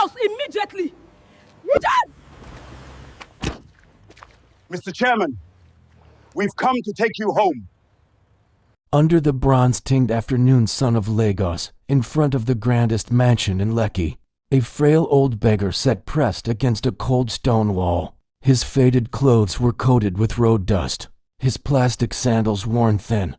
house immediately! Richard! Mr. Chairman, we've come to take you home. Under the bronze-tinged afternoon sun of Lagos, in front of the grandest mansion in Lekki, a frail old beggar sat pressed against a cold stone wall. His faded clothes were coated with road dust, his plastic sandals worn thin,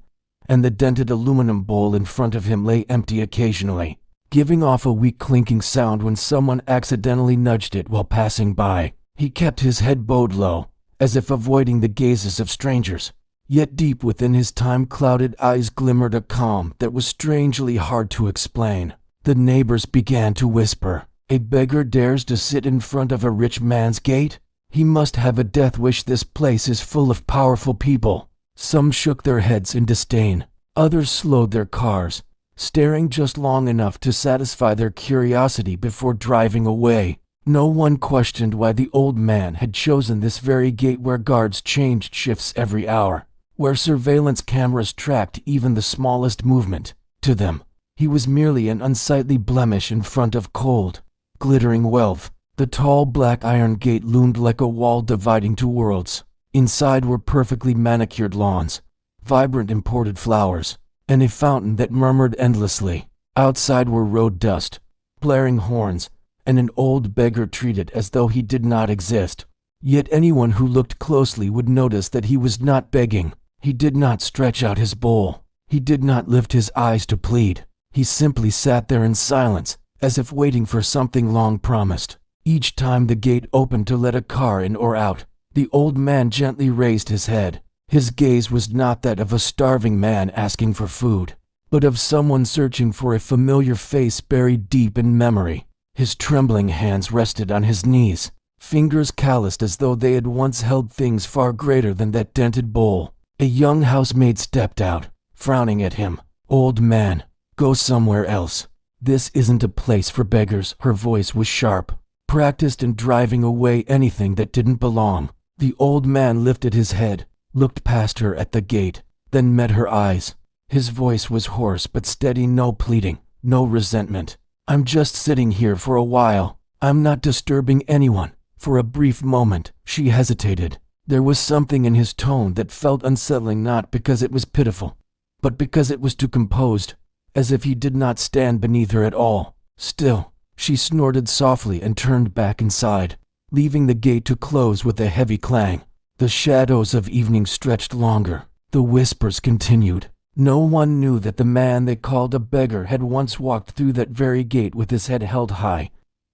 and the dented aluminum bowl in front of him lay empty occasionally, giving off a weak clinking sound when someone accidentally nudged it while passing by. He kept his head bowed low, as if avoiding the gazes of strangers. Yet deep within his time-clouded eyes glimmered a calm that was strangely hard to explain. The neighbors began to whisper, "A beggar dares to sit in front of a rich man's gate? He must have a death wish. This place is full of powerful people." Some shook their heads in disdain. Others slowed their cars, staring just long enough to satisfy their curiosity before driving away. No one questioned why the old man had chosen this very gate where guards changed shifts every hour, where surveillance cameras tracked even the smallest movement. To them, he was merely an unsightly blemish in front of cold, glittering wealth. The tall black iron gate loomed like a wall dividing two worlds. Inside were perfectly manicured lawns, vibrant imported flowers, and a fountain that murmured endlessly. Outside were road dust, blaring horns, and an old beggar treated as though he did not exist. Yet anyone who looked closely would notice that he was not begging. He did not stretch out his bowl. He did not lift his eyes to plead. He simply sat there in silence, as if waiting for something long promised. Each time the gate opened to let a car in or out, the old man gently raised his head. His gaze was not that of a starving man asking for food, but of someone searching for a familiar face buried deep in memory. His trembling hands rested on his knees, fingers calloused as though they had once held things far greater than that dented bowl. A young housemaid stepped out, frowning at him. "Old man, go somewhere else. This isn't a place for beggars." Her voice was sharp, practiced in driving away anything that didn't belong. The old man lifted his head, looked past her at the gate, then met her eyes. His voice was hoarse but steady, no pleading, no resentment. "I'm just sitting here for a while. I'm not disturbing anyone." For a brief moment, she hesitated. There was something in his tone that felt unsettling, not because it was pitiful, but because it was too composed, as if he did not stand beneath her at all. Still, she snorted softly and turned back inside, leaving the gate to close with a heavy clang. The shadows of evening stretched longer. The whispers continued. No one knew that the man they called a beggar had once walked through that very gate with his head held high,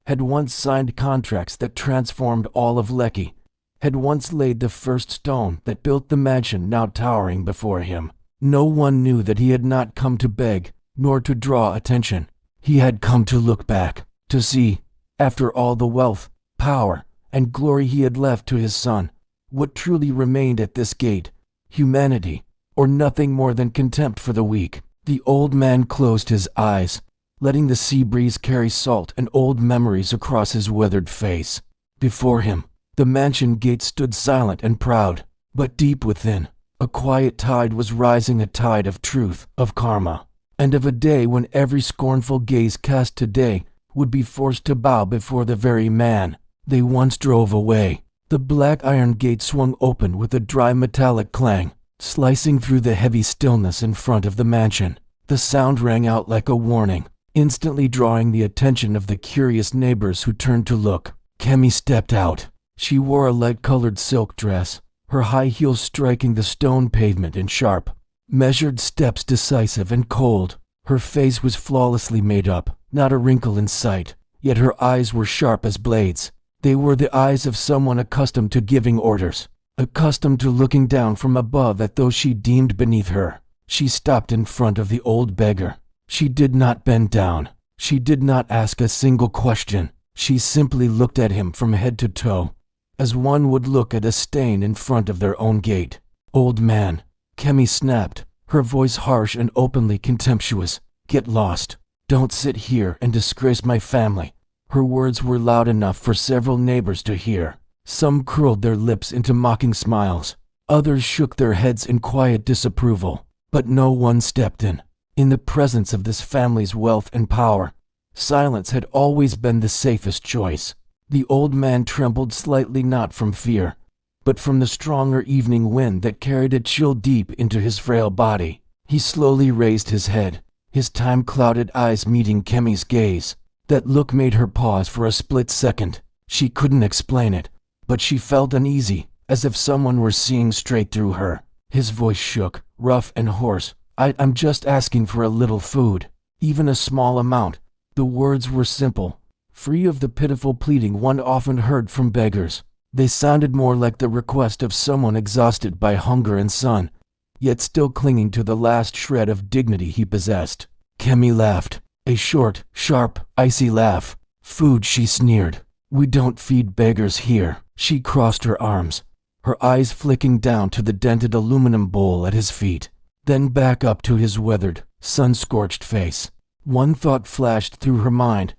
had once signed contracts that transformed all of Lekki, had once laid the first stone that built the mansion now towering before him. No one knew that he had not come to beg, nor to draw attention. He had come to look back, to see, after all the wealth, power, and glory he had left to his son, what truly remained at this gate: humanity, or nothing more than contempt for the weak. The old man closed his eyes, letting the sea breeze carry salt and old memories across his weathered face. Before him, the mansion gate stood silent and proud, but deep within, a quiet tide was rising, a tide of truth, of karma, and of a day when every scornful gaze cast today would be forced to bow before the very man they once drove away. The black iron gate swung open with a dry metallic clang, slicing through the heavy stillness in front of the mansion. The sound rang out like a warning, instantly drawing the attention of the curious neighbors who turned to look. Kemi stepped out. She wore a light-colored silk dress, her high heels striking the stone pavement in sharp, measured steps, decisive and cold. Her face was flawlessly made up, not a wrinkle in sight, yet her eyes were sharp as blades. They were the eyes of someone accustomed to giving orders, accustomed to looking down from above at those she deemed beneath her. She stopped in front of the old beggar. She did not bend down. She did not ask a single question. She simply looked at him from head to toe, as one would look at a stain in front of their own gate. "Old man," Kemi snapped, her voice harsh and openly contemptuous. "Get lost. Don't sit here and disgrace my family." Her words were loud enough for several neighbors to hear. Some curled their lips into mocking smiles. Others shook their heads in quiet disapproval. But no one stepped in. In the presence of this family's wealth and power, Silence had always been the safest choice. The old man trembled slightly, not from fear, but from the stronger evening wind that carried a chill deep into his frail body. He slowly raised his head, his time-clouded eyes meeting Kemi's gaze. That look made her pause for a split second. She couldn't explain it, but she felt uneasy, as if someone were seeing straight through her. His voice shook, rough and hoarse. I'm just asking for a little food, even a small amount." The words were simple, free of the pitiful pleading one often heard from beggars. They sounded more like the request of someone exhausted by hunger and sun, yet still clinging to the last shred of dignity he possessed. Kemi laughed, a short, sharp, icy laugh. "Food," she sneered. "We don't feed beggars here." She crossed her arms, her eyes flicking down to the dented aluminum bowl at his feet, then back up to his weathered, sun-scorched face. One thought flashed through her mind: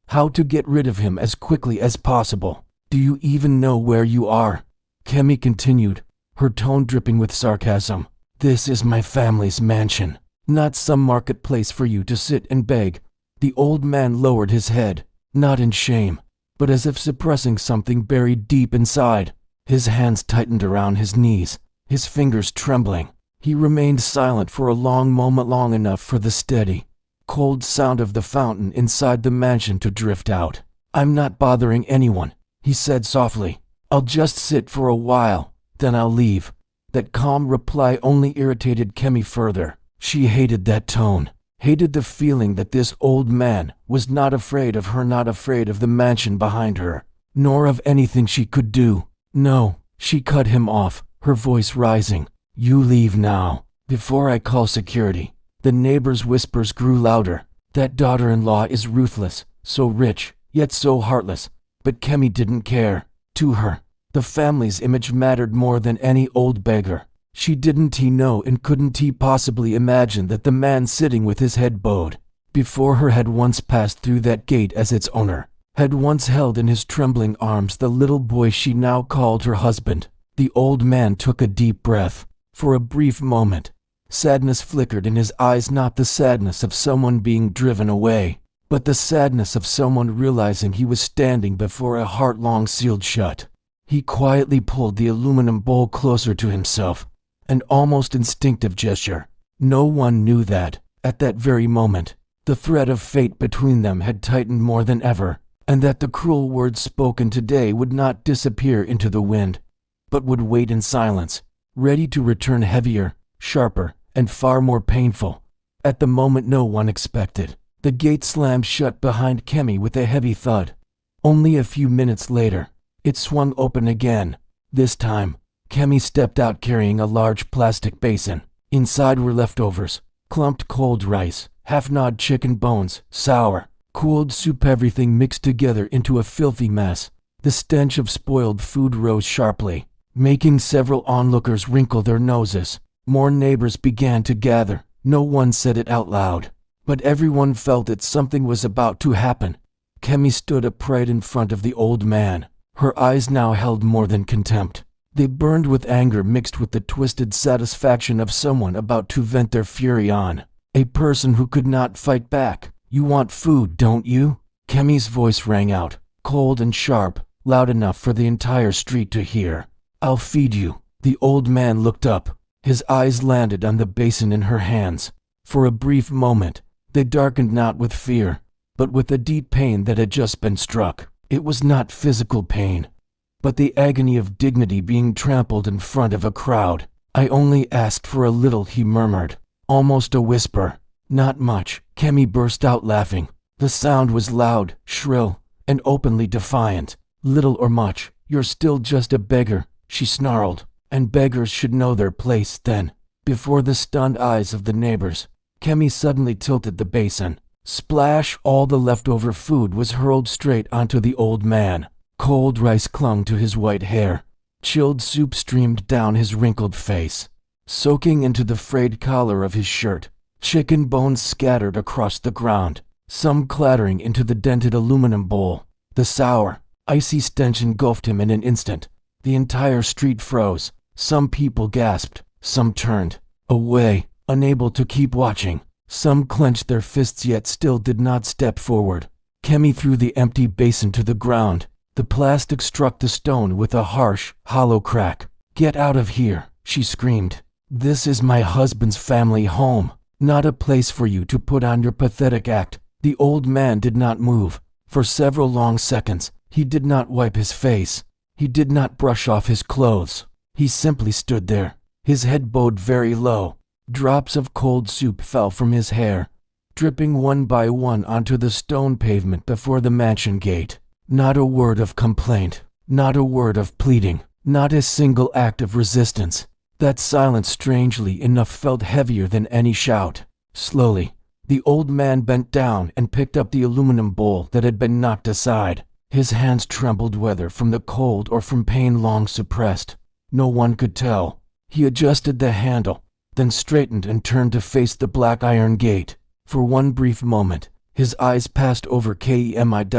how to get rid of him as quickly as possible. "Do you even know where you are?" Kemi continued, her tone dripping with sarcasm. "This is my family's mansion, not some marketplace for you to sit and beg." The old man lowered his head, not in shame, but as if suppressing something buried deep inside. His hands tightened around his knees, his fingers trembling. He remained silent for a long moment, long enough for the steady, cold sound of the fountain inside the mansion to drift out. "I'm not bothering anyone," he said softly. "I'll just sit for a while, then I'll leave." That calm reply only irritated Kemi further. She hated that tone, hated the feeling that this old man was not afraid of her, not afraid of the mansion behind her, nor of anything she could do. "No," she cut him off, her voice rising. "You leave now, before I call security." The neighbors' whispers grew louder. "That daughter-in-law is ruthless, so rich, yet so heartless." But Kemi didn't care. To her, the family's image mattered more than any old beggar. She didn't know and couldn't possibly imagine that the man sitting with his head bowed before her had once passed through that gate as its owner, had once held in his trembling arms the little boy she now called her husband. The old man took a deep breath. For a brief moment, sadness flickered in his eyes, not the sadness of someone being driven away, but the sadness of someone realizing he was standing before a heart long sealed shut. He quietly pulled the aluminum bowl closer to himself, an almost instinctive gesture. No one knew that, at that very moment, the thread of fate between them had tightened more than ever, and that the cruel words spoken today would not disappear into the wind, but would wait in silence, ready to return heavier, sharper, and far more painful. At the moment no one expected, the gate slammed shut behind Kemi with a heavy thud. Only a few minutes later, it swung open again. This time, Kemi stepped out carrying a large plastic basin. Inside were leftovers, clumped cold rice, half-gnawed chicken bones, sour, cooled soup, everything mixed together into a filthy mess. The stench of spoiled food rose sharply, making several onlookers wrinkle their noses. More neighbors began to gather. No one said it out loud, but everyone felt that something was about to happen. Kemi stood upright in front of the old man. Her eyes now held more than contempt. They burned with anger mixed with the twisted satisfaction of someone about to vent their fury on a person who could not fight back. "You want food, don't you?" Kemi's voice rang out, cold and sharp, loud enough for the entire street to hear. "I'll feed you." The old man looked up. His eyes landed on the basin in her hands. For a brief moment, they darkened, not with fear, but with a deep pain that had just been struck. It was not physical pain, but the agony of dignity being trampled in front of a crowd. "I only asked for a little," he murmured, almost a whisper. "Not much." Kemi burst out laughing. The sound was loud, shrill, and openly defiant. "Little or much, you're still just a beggar," she snarled. "And beggars should know their place then." Before the stunned eyes of the neighbors, Kemi suddenly tilted the basin. Splash! All the leftover food was hurled straight onto the old man. Cold rice clung to his white hair. Chilled soup streamed down his wrinkled face, soaking into the frayed collar of his shirt. Chicken bones scattered across the ground, some clattering into the dented aluminum bowl. The sour, icy stench engulfed him in an instant. The entire street froze. Some people gasped, some turned away, unable to keep watching. Some clenched their fists yet still did not step forward. Kemi threw the empty basin to the ground. The plastic struck the stone with a harsh, hollow crack. "Get out of here," she screamed. "This is my husband's family home, not a place for you to put on your pathetic act." The old man did not move. For several long seconds, he did not wipe his face. He did not brush off his clothes. He simply stood there, his head bowed very low. Drops of cold soup fell from his hair, dripping one by one onto the stone pavement before the mansion gate. Not a word of complaint, not a word of pleading, not a single act of resistance. That silence, strangely enough, felt heavier than any shout. Slowly, the old man bent down and picked up the aluminum bowl that had been knocked aside. His hands trembled, whether from the cold or from pain long suppressed. No one could tell. He adjusted the handle, then straightened and turned to face the black iron gate. For one brief moment, his eyes passed over Kemi.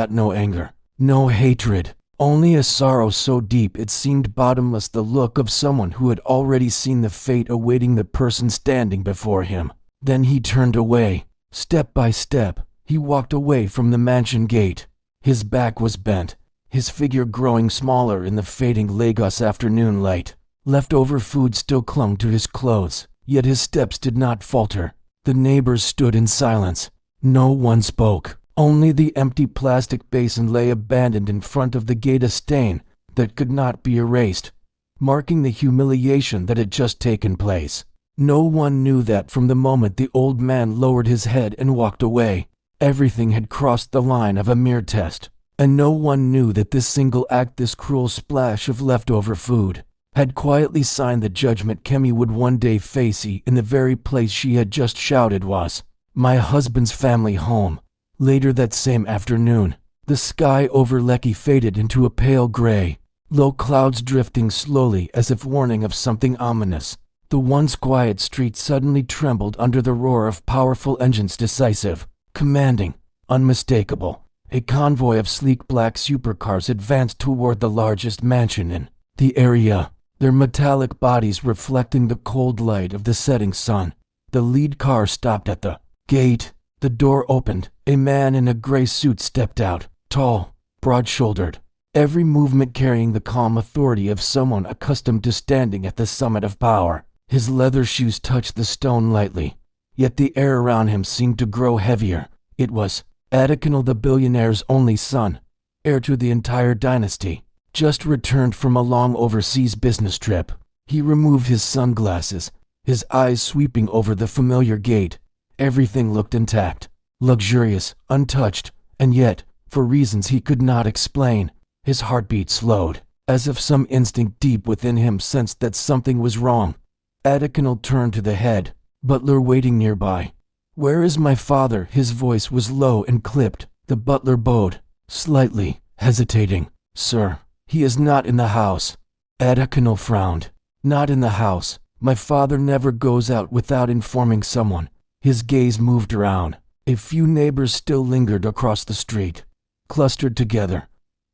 No anger, no hatred, only a sorrow so deep it seemed bottomless, the look of someone who had already seen the fate awaiting the person standing before him. Then he turned away. Step by step, he walked away from the mansion gate. His back was bent, his figure growing smaller in the fading Lagos afternoon light. Leftover food still clung to his clothes, yet his steps did not falter. The neighbors stood in silence. No one spoke. Only the empty plastic basin lay abandoned in front of the gate, a stain that could not be erased, marking the humiliation that had just taken place. No one knew that from the moment the old man lowered his head and walked away, everything had crossed the line of a mere test. And no one knew that this single act, this cruel splash of leftover food, had quietly signed the judgment Kemi would one day face in the very place she had just shouted was my husband's family home. Later that same afternoon, the sky over Lekki faded into a pale gray, low clouds drifting slowly as if warning of something ominous. The once quiet street suddenly trembled under the roar of powerful engines, decisive, commanding, unmistakable. A convoy of sleek black supercars advanced toward the largest mansion in the area, their metallic bodies reflecting the cold light of the setting sun. The lead car stopped at the gate. The door opened. A man in a gray suit stepped out, tall, broad-shouldered, every movement carrying the calm authority of someone accustomed to standing at the summit of power. His leather shoes touched the stone lightly, yet the air around him seemed to grow heavier. It was Adekinal, the billionaire's only son, heir to the entire dynasty, just returned from a long overseas business trip. He removed his sunglasses, his eyes sweeping over the familiar gate. Everything looked intact, luxurious, untouched, and yet, for reasons he could not explain, his heartbeat slowed, as if some instinct deep within him sensed that something was wrong. Adekinal turned to the head butler waiting nearby. "Where is my father?" His voice was low and clipped. The butler bowed, slightly, hesitating. "Sir, he is not in the house." Adekinal frowned. "Not in the house. My father never goes out without informing someone." His gaze moved around. A few neighbors still lingered across the street, clustered together,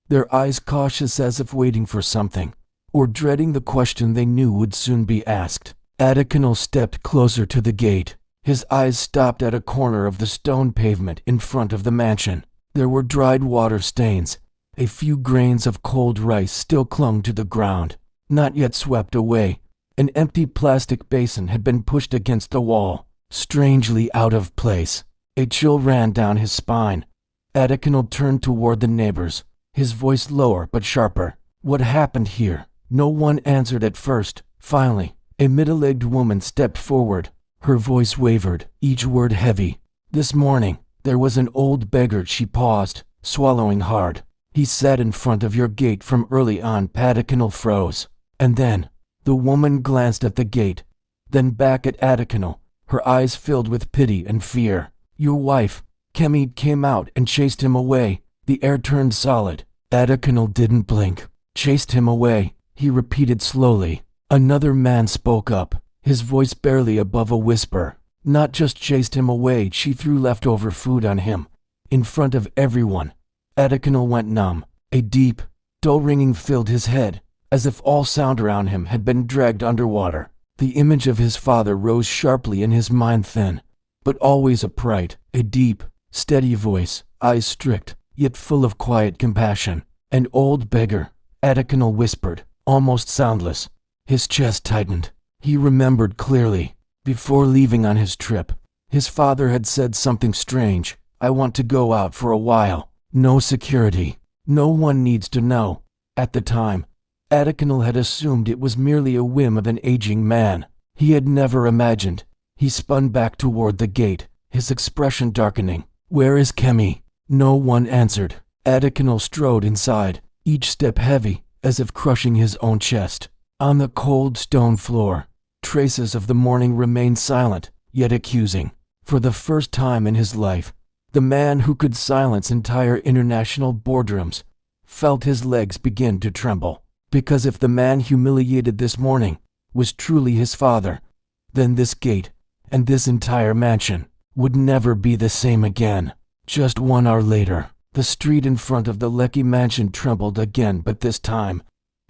their eyes cautious as if waiting for something, or dreading the question they knew would soon be asked. Adekinal stepped closer to the gate. His eyes stopped at a corner of the stone pavement in front of the mansion. There were dried water stains. A few grains of cold rice still clung to the ground, not yet swept away. An empty plastic basin had been pushed against the wall, strangely out of place. A chill ran down his spine. Adekinal turned toward the neighbors, his voice lower but sharper. "What happened here?" No one answered at first. Finally, a middle-aged woman stepped forward. Her voice wavered, each word heavy. "This morning, there was an old beggar." She paused, swallowing hard. "He sat in front of your gate from early on." Adekinal froze. And then, the woman glanced at the gate, then back at Adekinal, her eyes filled with pity and fear. "Your wife, Kemi, came out and chased him away." The air turned solid. Adekinal didn't blink. "Chased him away," he repeated slowly. Another man spoke up, his voice barely above a whisper. "Not just chased him away, she threw leftover food on him, in front of everyone." Adekinal went numb. A deep, dull ringing filled his head, as if all sound around him had been dragged underwater. The image of his father rose sharply in his mind, thin, but always upright, a deep, steady voice, eyes strict, yet full of quiet compassion. "An old beggar," Atakanal whispered, almost soundless. His chest tightened. He remembered clearly. Before leaving on his trip, his father had said something strange. "I want to go out for a while. No security. No one needs to know." At the time, Atakanal had assumed it was merely a whim of an aging man. He had never imagined. He spun back toward the gate, his expression darkening. "Where is Kemi?" No one answered. Atakanal strode inside, each step heavy, as if crushing his own chest. On the cold stone floor, traces of the morning remained silent, yet accusing. For the first time in his life, the man who could silence entire international boardrooms felt his legs begin to tremble. Because if the man humiliated this morning was truly his father, then this gate and this entire mansion would never be the same again. Just 1 hour later, the street in front of the Lecky mansion trembled again, but this time,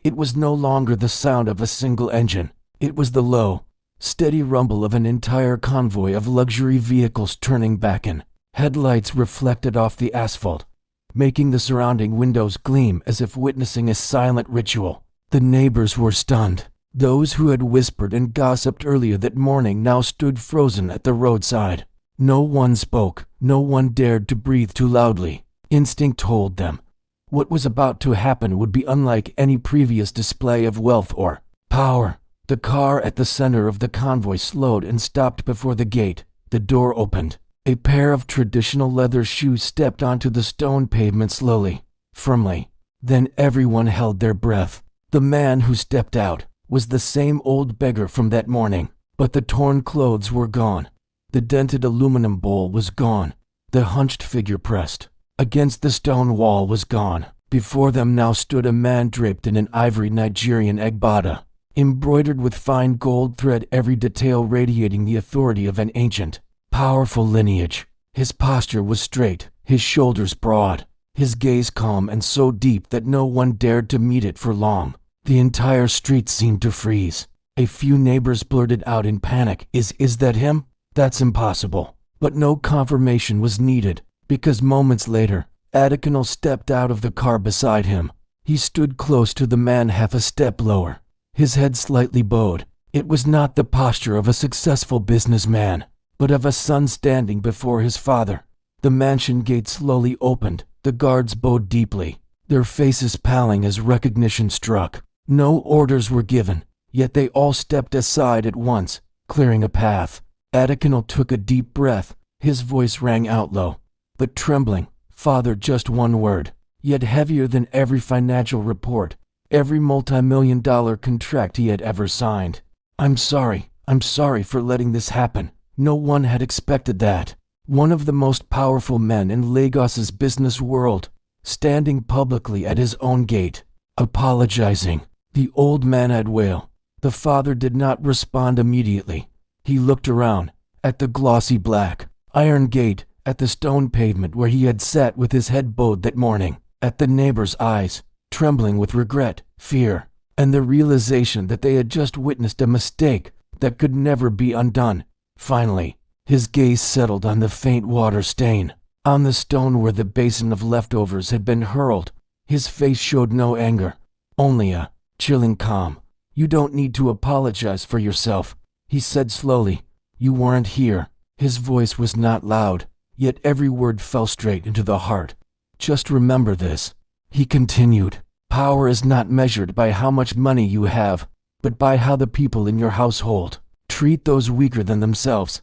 it was no longer the sound of a single engine. It was the low, steady rumble of an entire convoy of luxury vehicles turning back in. Headlights reflected off the asphalt, making the surrounding windows gleam as if witnessing a silent ritual. The neighbors were stunned. Those who had whispered and gossiped earlier that morning now stood frozen at the roadside. No one spoke. No one dared to breathe too loudly. Instinct told them what was about to happen would be unlike any previous display of wealth or power. The car at the center of the convoy slowed and stopped before the gate. The door opened. A pair of traditional leather shoes stepped onto the stone pavement slowly, firmly. Then everyone held their breath. The man who stepped out was the same old beggar from that morning, but the torn clothes were gone. The dented aluminum bowl was gone. The hunched figure pressed against the stone wall was gone. Before them now stood a man draped in an ivory Nigerian egbada, embroidered with fine gold thread, every detail radiating the authority of an ancient, powerful lineage. His posture was straight, his shoulders broad, his gaze calm and so deep that no one dared to meet it for long. The entire street seemed to freeze. A few neighbors blurted out in panic, Is that him? That's impossible." But no confirmation was needed, because moments later, Atakanal stepped out of the car beside him. He stood close to the man, half a step lower, his head slightly bowed. It was not the posture of a successful businessman, but of a son standing before his father. The mansion gate slowly opened. The guards bowed deeply, their faces paling as recognition struck. No orders were given, yet they all stepped aside at once, clearing a path. Atakanal took a deep breath. His voice rang out low, but trembling. "Father," just one word, yet heavier than every financial report, every multi-million-dollar contract he had ever signed. I'm sorry for letting this happen. No one had expected that." One of the most powerful men in Lagos's business world, standing publicly at his own gate, apologizing. The old man had wailed. The father did not respond immediately. He looked around, at the glossy black, iron gate, at the stone pavement where he had sat with his head bowed that morning, at the neighbors' eyes, trembling with regret, fear, and the realization that they had just witnessed a mistake that could never be undone. Finally, his gaze settled on the faint water stain, on the stone where the basin of leftovers had been hurled. His face showed no anger, only a chilling calm. "You don't need to apologize for yourself," he said slowly. "You weren't here." His voice was not loud, yet every word fell straight into the heart. "Just remember this," he continued. "Power is not measured by how much money you have, but by how the people in your household treat those weaker than themselves."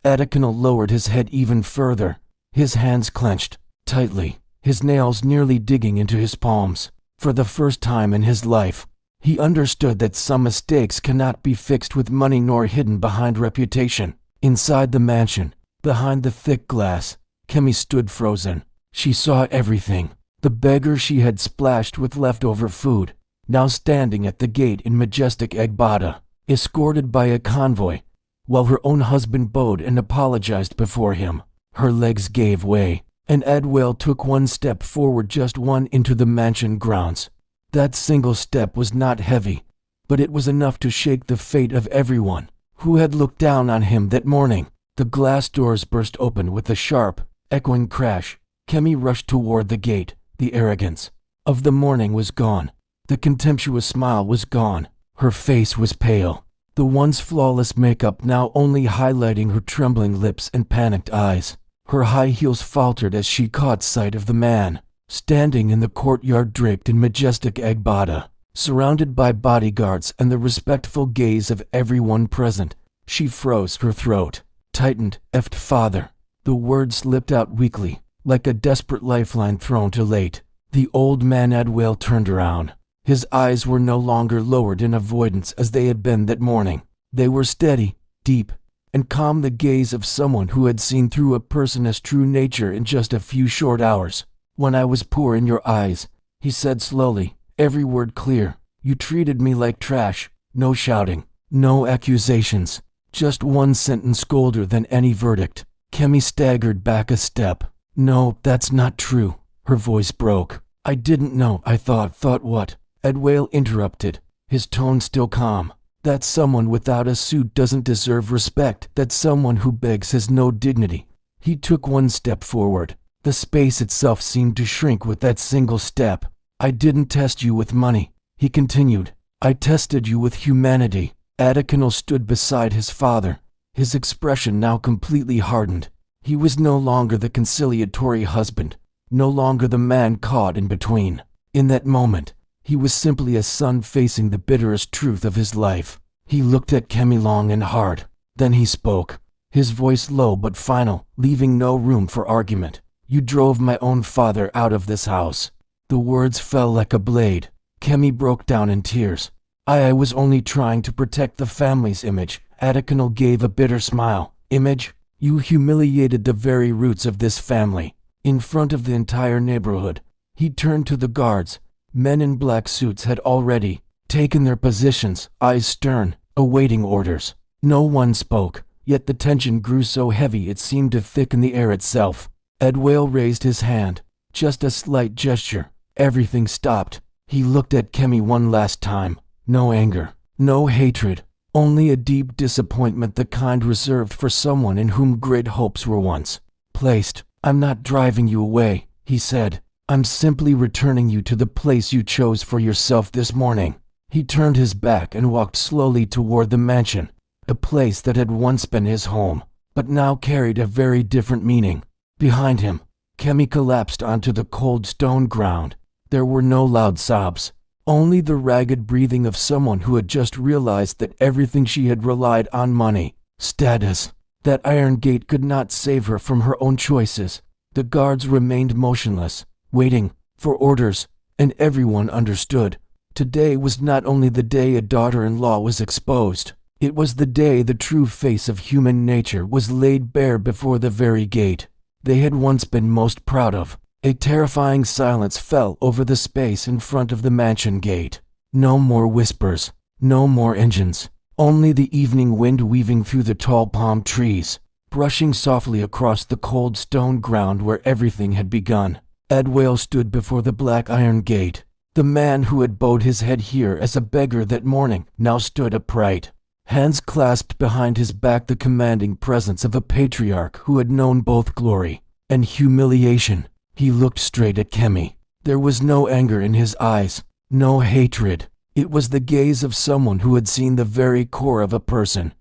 Atakanal lowered his head even further, his hands clenched tightly, his nails nearly digging into his palms. For the first time in his life, he understood that some mistakes cannot be fixed with money nor hidden behind reputation. Inside the mansion, behind the thick glass, Kemi stood frozen. She saw everything. The beggar she had splashed with leftover food, now standing at the gate in majestic egbada, escorted by a convoy, while her own husband bowed and apologized before him. Her legs gave way, and Adwell took one step forward, just one, into the mansion grounds. That single step was not heavy, but it was enough to shake the fate of everyone who had looked down on him that morning. The glass doors burst open with a sharp, echoing crash. Kemi rushed toward the gate. The arrogance of the morning was gone. The contemptuous smile was gone. Her face was pale, the once flawless makeup now only highlighting her trembling lips and panicked eyes. Her high heels faltered as she caught sight of the man, standing in the courtyard draped in majestic agbada, surrounded by bodyguards and the respectful gaze of everyone present. She froze, her throat tightened. "Effed father." The words slipped out weakly, like a desperate lifeline thrown too late. The old man Adwale turned around. His eyes were no longer lowered in avoidance as they had been that morning. They were steady, deep, and calm, the gaze of someone who had seen through a person's true nature in just a few short hours. "When I was poor in your eyes," he said slowly, every word clear, "you treated me like trash." No shouting, no accusations, just one sentence colder than any verdict. Kemi staggered back a step. "No, that's not true." Her voice broke. "I didn't know. I thought what?" Adwale interrupted, his tone still calm. "That someone without a suit doesn't deserve respect, that someone who begs has no dignity." He took one step forward. The space itself seemed to shrink with that single step. "I didn't test you with money," he continued. "I tested you with humanity." Adekinal stood beside his father, his expression now completely hardened. He was no longer the conciliatory husband, no longer the man caught in between. In that moment, he was simply a son facing the bitterest truth of his life. He looked at Kemi long and hard. Then he spoke, his voice low but final, leaving no room for argument. "You drove my own father out of this house." The words fell like a blade. Kemi broke down in tears. I was only trying to protect the family's image." Adekinal gave a bitter smile. "Image? You humiliated the very roots of this family, in front of the entire neighborhood." He turned to the guards. Men in black suits had already taken their positions, eyes stern, awaiting orders. No one spoke, yet the tension grew so heavy it seemed to thicken the air itself. Adwale raised his hand, just a slight gesture. Everything stopped. He looked at Kemi one last time. No anger, no hatred, only a deep disappointment, the kind reserved for someone in whom great hopes were once placed. "I'm not driving you away," he said. "I'm simply returning you to the place you chose for yourself this morning." He turned his back and walked slowly toward the mansion, a place that had once been his home, but now carried a very different meaning. Behind him, Kemi collapsed onto the cold stone ground. There were no loud sobs, only the ragged breathing of someone who had just realized that everything she had relied on, money, status, that iron gate, could not save her from her own choices. The guards remained motionless, waiting for orders, and everyone understood. Today was not only the day a daughter-in-law was exposed, it was the day the true face of human nature was laid bare before the very gate they had once been most proud of. A terrifying silence fell over the space in front of the mansion gate. No more whispers, no more engines, only the evening wind weaving through the tall palm trees, brushing softly across the cold stone ground where everything had begun. Adwale stood before the black iron gate. The man who had bowed his head here as a beggar that morning now stood upright, hands clasped behind his back, the commanding presence of a patriarch who had known both glory and humiliation. He looked straight at Kemi. There was no anger in his eyes, no hatred. It was the gaze of someone who had seen the very core of a person's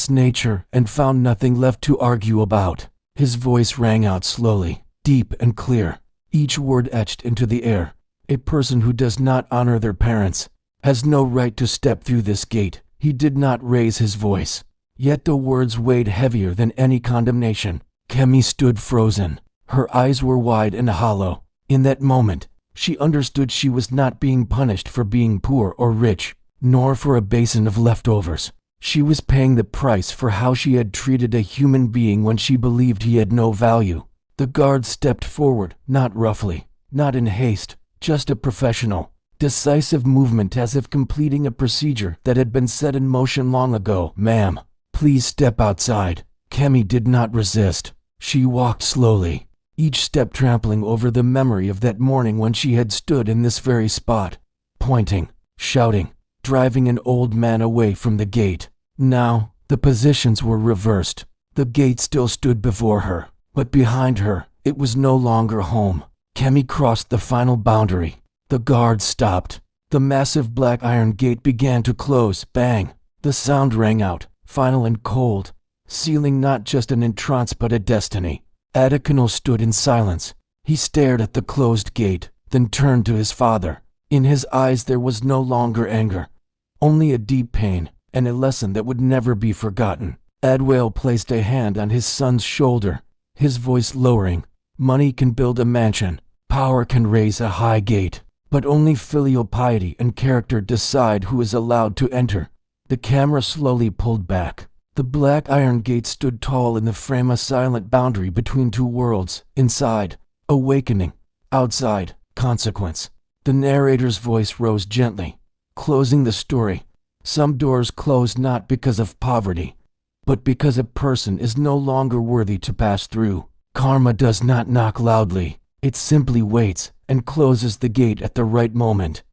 nature and found nothing left to argue about. His voice rang out slowly, deep and clear, each word etched into the air. "A person who does not honor their parents has no right to step through this gate." He did not raise his voice, yet the words weighed heavier than any condemnation. Kemi stood frozen. Her eyes were wide and hollow. In that moment, she understood she was not being punished for being poor or rich, nor for a basin of leftovers. She was paying the price for how she had treated a human being when she believed he had no value. The guard stepped forward, not roughly, not in haste, just a professional, decisive movement, as if completing a procedure that had been set in motion long ago. "Ma'am, please step outside." Kemi did not resist. She walked slowly, each step trampling over the memory of that morning when she had stood in this very spot, pointing, shouting, driving an old man away from the gate. Now, the positions were reversed. The gate still stood before her, but behind her, it was no longer home. Kemi crossed the final boundary. The guards stopped. The massive black iron gate began to close. Bang! The sound rang out, final and cold, sealing not just an entrance but a destiny. Adekanal stood in silence. He stared at the closed gate, then turned to his father. In his eyes there was no longer anger, only a deep pain, and a lesson that would never be forgotten. Adwael placed a hand on his son's shoulder, his voice lowering. Money can build a mansion, power can raise a high gate, but only filial piety and character decide who is allowed to enter. The camera slowly pulled back. The black iron gate stood tall in the frame, a silent boundary between two worlds. Inside, awakening. Outside, consequence. The narrator's voice rose gently, closing the story. Some doors close not because of poverty, but because a person is no longer worthy to pass through. Karma does not knock loudly. It simply waits and closes the gate at the right moment.